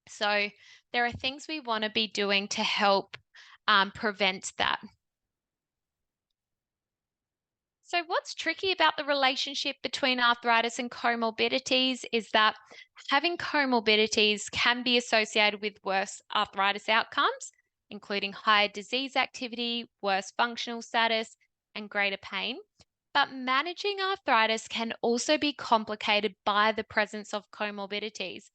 So there are things we want to be doing to help prevent that. So what's tricky about the relationship between arthritis and comorbidities is that having comorbidities can be associated with worse arthritis outcomes, including higher disease activity, worse functional status, and greater pain. But managing arthritis can also be complicated by the presence of comorbidities.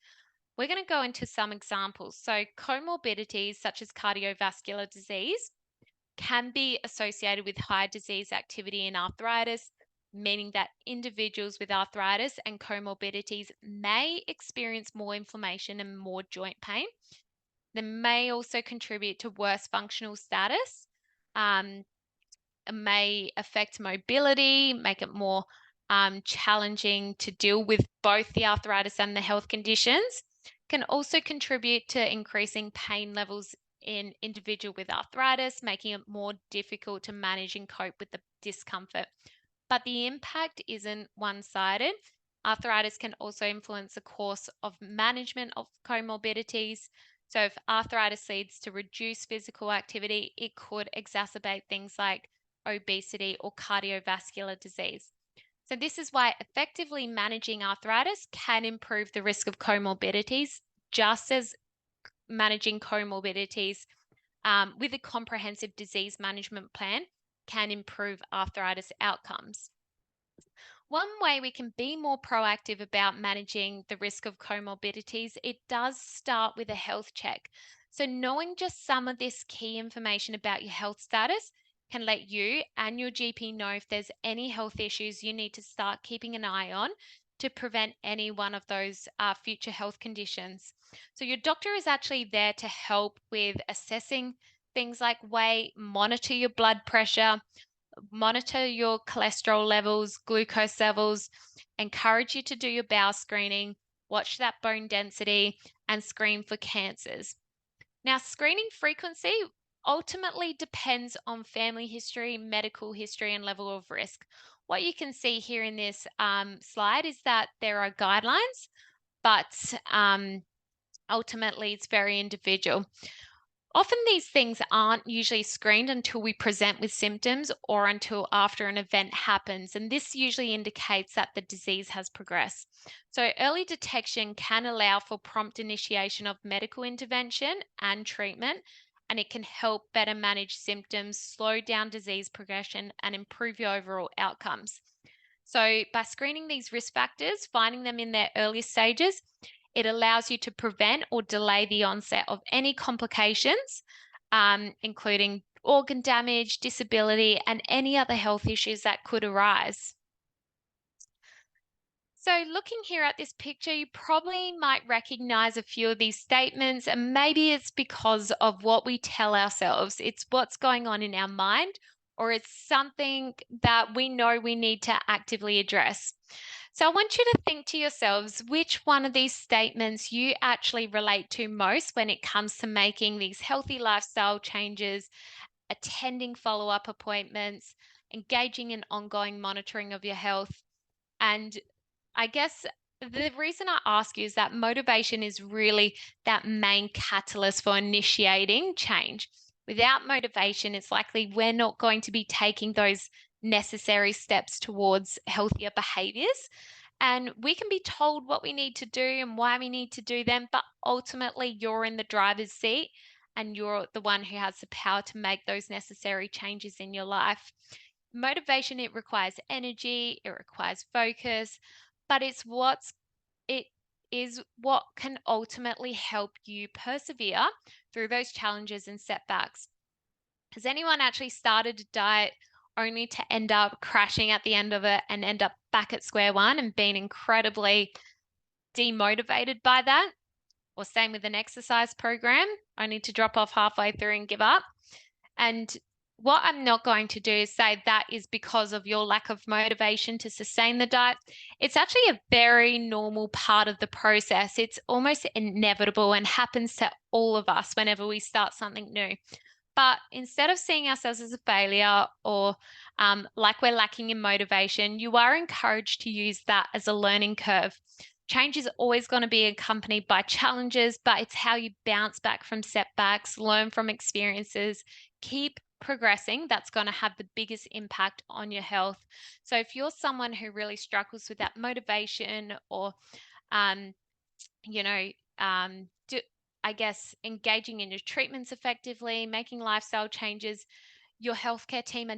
We're going to go into some examples. So, comorbidities such as cardiovascular disease can be associated with high disease activity in arthritis, meaning that individuals with arthritis and comorbidities may experience more inflammation and more joint pain. They may also contribute to worse functional status, may affect mobility, make it more challenging to deal with both the arthritis and the health conditions. Can also contribute to increasing pain levels in individual with arthritis, making it more difficult to manage and cope with the discomfort. But the impact isn't one-sided. Arthritis can also influence the course of management of comorbidities. So if arthritis leads to reduced physical activity, it could exacerbate things like obesity or cardiovascular disease. So this is why effectively managing arthritis can improve the risk of comorbidities, just as managing comorbidities with a comprehensive disease management plan can improve arthritis outcomes. One way we can be more proactive about managing the risk of comorbidities, it does start with a health check. So knowing just some of this key information about your health status can let you and your GP know if there's any health issues you need to start keeping an eye on to prevent any one of those future health conditions. So your doctor is actually there to help with assessing things like weight, monitor your blood pressure, monitor your cholesterol levels, glucose levels, encourage you to do your bowel screening, watch that bone density, and screen for cancers. Now, screening frequency ultimately depends on family history, medical history, and level of risk. What you can see here in this slide is that there are guidelines, but ultimately it's very individual. Often these things aren't usually screened until we present with symptoms or until after an event happens, and this usually indicates that the disease has progressed. So early detection can allow for prompt initiation of medical intervention and treatment, and it can help better manage symptoms, slow down disease progression, and improve your overall outcomes. So by screening these risk factors, finding them in their early stages, it allows you to prevent or delay the onset of any complications, including organ damage, disability, and any other health issues that could arise. So looking here at this picture, you probably might recognize a few of these statements, and maybe it's because of what we tell ourselves. It's what's going on in our mind, or it's something that we know we need to actively address. So I want you to think to yourselves which one of these statements you actually relate to most when it comes to making these healthy lifestyle changes, attending follow-up appointments, engaging in ongoing monitoring of your health. And I guess the reason I ask you is that motivation is really that main catalyst for initiating change. Without motivation, it's likely we're not going to be taking those necessary steps towards healthier behaviors. And we can be told what we need to do and why we need to do them, but ultimately you're in the driver's seat and you're the one who has the power to make those necessary changes in your life. Motivation, it requires energy, it requires focus, but it is what can ultimately help you persevere through those challenges and setbacks. Has anyone actually started a diet only to end up crashing at the end of it and end up back at square one and being incredibly demotivated by that? Or same with an exercise program, only to drop off halfway through and give up? And what I'm not going to do is say that is because of your lack of motivation to sustain the diet. It's actually a very normal part of the process. It's almost inevitable and happens to all of us whenever we start something new. But instead of seeing ourselves as a failure or like we're lacking in motivation, you are encouraged to use that as a learning curve. Change is always going to be accompanied by challenges, but it's how you bounce back from setbacks, learn from experiences, keep progressing that's going to have the biggest impact on your health. So if you're someone who really struggles with that motivation or, you know, I guess engaging in your treatments effectively, making lifestyle changes, your healthcare team are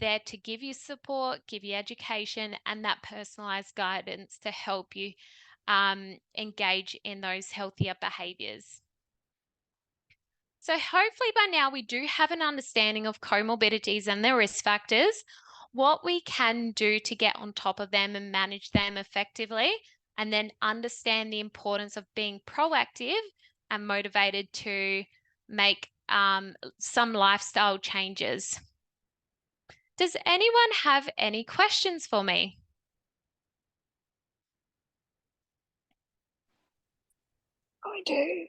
there to give you support, give you education, and that personalized guidance to help you engage in those healthier behaviors. So hopefully by now we do have an understanding of comorbidities and their risk factors, what we can do to get on top of them and manage them effectively, and then understand the importance of being proactive and motivated to make some lifestyle changes. Does anyone have any questions for me? I do.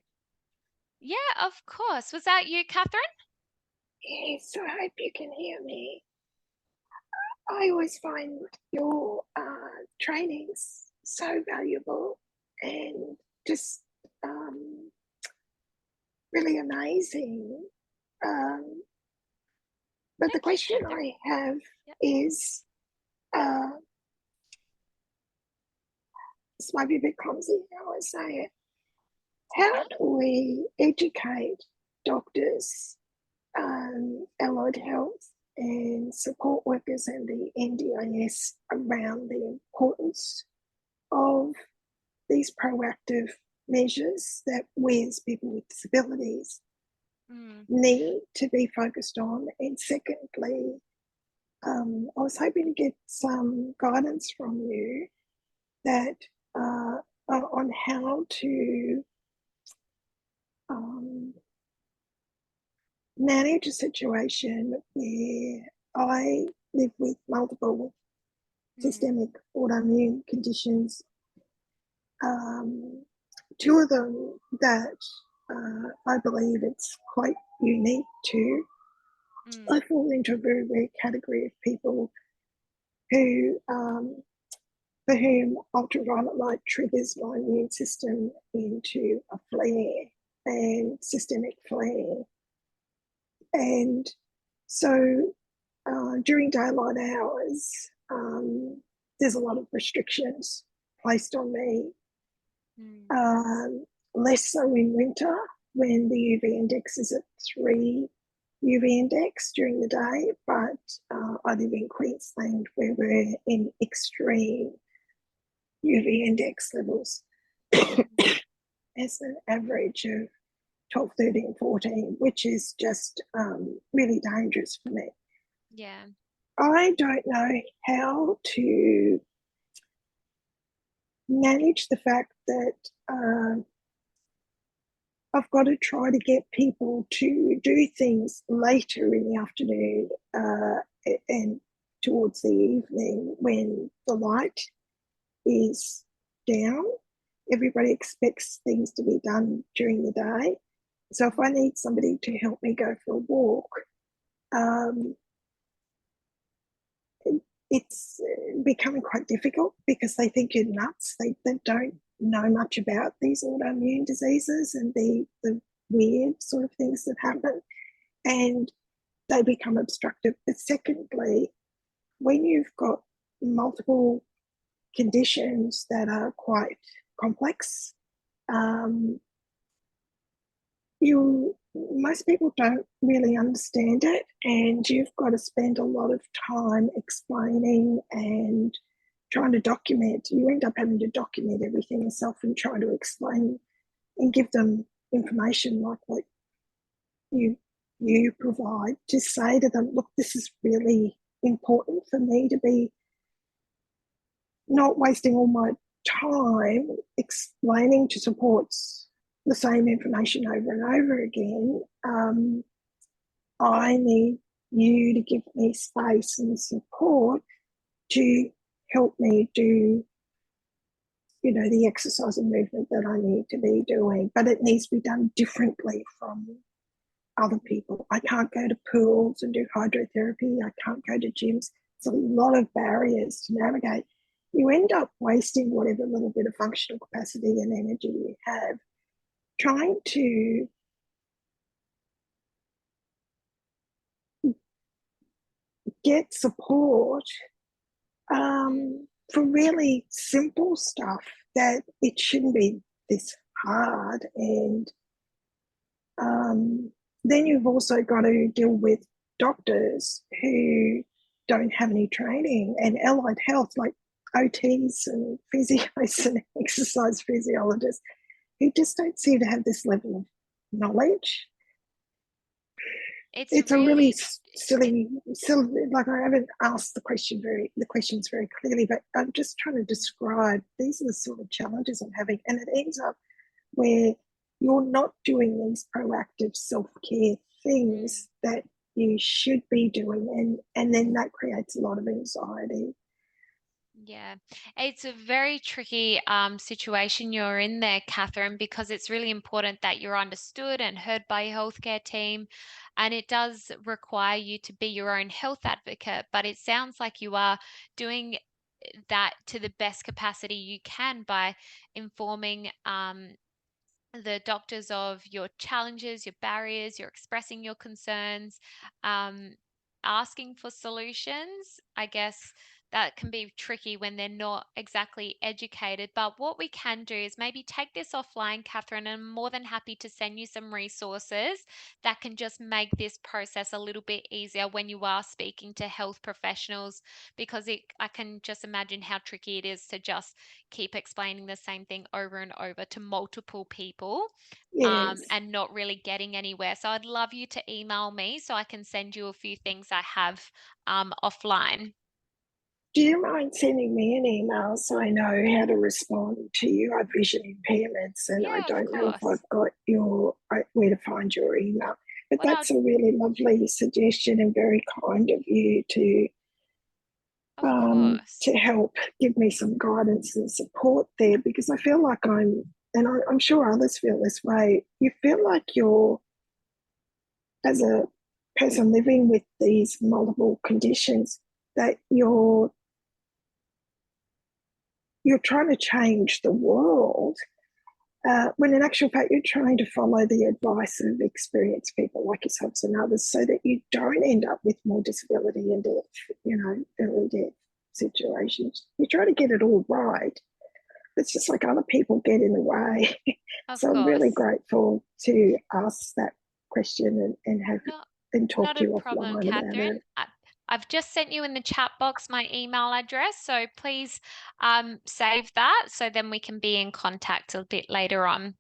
Yeah, of course. Was that you, Catherine? Yes, I hope you can hear me. I always find your trainings so valuable and just really amazing. But the question I have is, this might be a bit clumsy how I say it. How do we educate doctors, allied health and support workers and the NDIS around the importance of these proactive measures that we as people with disabilities need to be focused on? And secondly, I was hoping to get some guidance from you that on how to manage a situation where I live with multiple systemic autoimmune conditions, two of them that I believe it's quite unique to. I fall into a very rare category of people who, for whom ultraviolet light triggers my immune system into a flare and systemic flare. And so during daylight hours, there's a lot of restrictions placed on me. Less so in winter when the UV index is at 3 UV index during the day, but I live in Queensland where we're in extreme UV index levels as an average of 12, 13, 14, which is just really dangerous for me. Yeah. I don't know how to manage the fact that I've got to try to get people to do things later in the afternoon and towards the evening when the light is down. Everybody expects things to be done during the day. So if I need somebody to help me go for a walk, it's becoming quite difficult because they think you're nuts. They don't know much about these autoimmune diseases and the weird sort of things that happen, and they become obstructive. But secondly, when you've got multiple conditions that are quite complex, most people don't really understand it, and you've got to spend a lot of time explaining and trying to document. You end up having to document everything yourself and try to explain and give them information like what you provide, to say to them, look, this is really important for me to be not wasting all my time explaining to supports the same information over and over again. I need you to give me space and support to help me do, the exercise and movement that I need to be doing, but it needs to be done differently from other people. I can't go to pools and do hydrotherapy. I can't go to gyms. It's a lot of barriers to navigate. You end up wasting whatever little bit of functional capacity and energy you have trying to get support for really simple stuff that it shouldn't be this hard. And then you've also got to deal with doctors who don't have any training, and allied health, like OTs and physios and exercise physiologists, who just don't seem to have this level of knowledge. It's a really silly, like, I haven't asked the questions very clearly, but I'm just trying to describe these are the sort of challenges I'm having, and it ends up where you're not doing these proactive self-care things that you should be doing, and then that creates a lot of anxiety. Yeah, it's a very tricky situation you're in there, Catherine, because it's really important that you're understood and heard by your healthcare team. And it does require you to be your own health advocate, but it sounds like you are doing that to the best capacity you can by informing the doctors of your challenges, your barriers, you're expressing your concerns, um, asking for solutions. I guess that can be tricky when they're not exactly educated. But what we can do is maybe take this offline, Catherine, and I'm more than happy to send you some resources that can just make this process a little bit easier when you are speaking to health professionals, because I can just imagine how tricky it is to just keep explaining the same thing over and over to multiple people, Yes. and not really getting anywhere. So I'd love you to email me so I can send you a few things I have offline. Do you mind sending me an email so I know how to respond to you? I have vision impairments, and I Yeah, of don't know if course. I've got where to find your email. But What I'll, that's a really lovely suggestion and very kind of you of course. to help give me some guidance and support there, because I feel like I'm sure others feel this way. You feel like you're, as a person living with these multiple conditions, that you're trying to change the world, when in actual fact you're trying to follow the advice of experienced people like yourselves and others, so that you don't end up with more disability and death, early death situations. You try to get it all right. It's just like other people get in the way. Of So I'm really course. grateful to ask that question and have Not and talk not to a you problem, offline about Catherine. it. I've just sent you in the chat box my email address, so please save that so then we can be in contact a bit later on.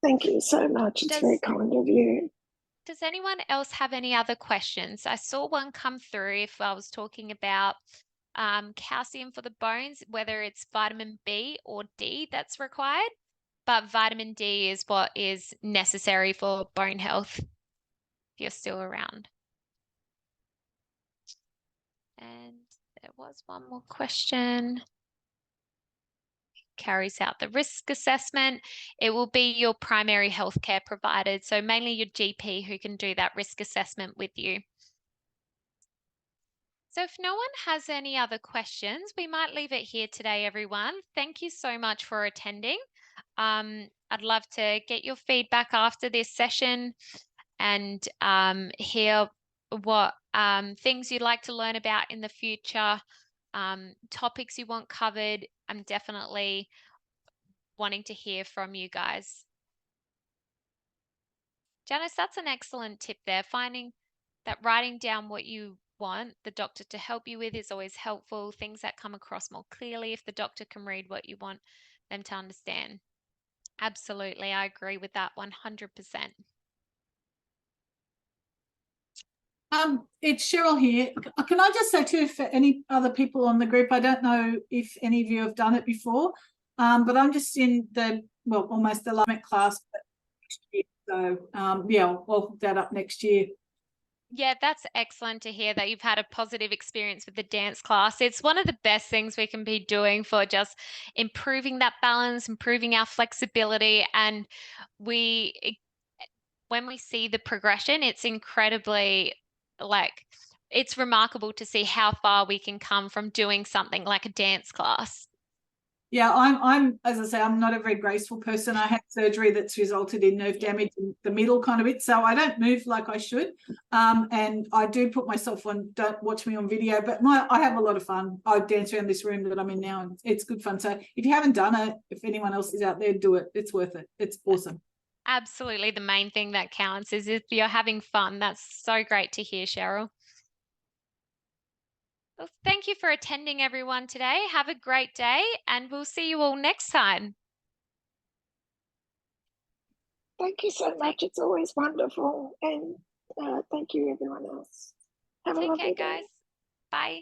Thank you so much. It's very Does kind of you. Does anyone else have any other questions? I saw one come through if I was talking about calcium for the bones, whether it's vitamin B or D that's required, but vitamin D is what is necessary for bone health if you're still around. And there was one more question. Carries out the risk assessment. It will be your primary healthcare provider, so mainly your GP who can do that risk assessment with you. So if no one has any other questions, we might leave it here today, everyone. Thank you so much for attending. I'd love to get your feedback after this session and hear what things you'd like to learn about in the future, topics you want covered. I'm definitely wanting to hear from you guys. Janice, that's an excellent tip there. Finding that writing down what you want the doctor to help you with is always helpful. Things that come across more clearly if the doctor can read what you want them to understand. Absolutely, I agree with that 100%. It's Cheryl here. Can I just say too, for any other people on the group, I don't know if any of you have done it before, but I'm just in almost the last class. So yeah, I'll hook that up next year. Yeah, that's excellent to hear that you've had a positive experience with the dance class. It's one of the best things we can be doing for just improving that balance, improving our flexibility. And when we see the progression, it's incredibly, like, it's remarkable to see how far we can come from doing something like a dance class. Yeah, I'm as I say, I'm not a very graceful person. I had surgery that's resulted in nerve damage in the middle kind of bit, so I don't move like I should. And I do put myself on, don't watch me on video, but I have a lot of fun. I dance around this room that I'm in now, and it's good fun. So if you haven't done it, if anyone else is out there, do it. It's worth it. It's awesome. Absolutely. The main thing that counts is if you're having fun. That's so great to hear, Cheryl. Well, thank you for attending, everyone, today. Have a great day, and we'll see you all next time. Thank you so much. It's always wonderful. And thank you, everyone else. Have a Take care, lovely day. guys. Bye.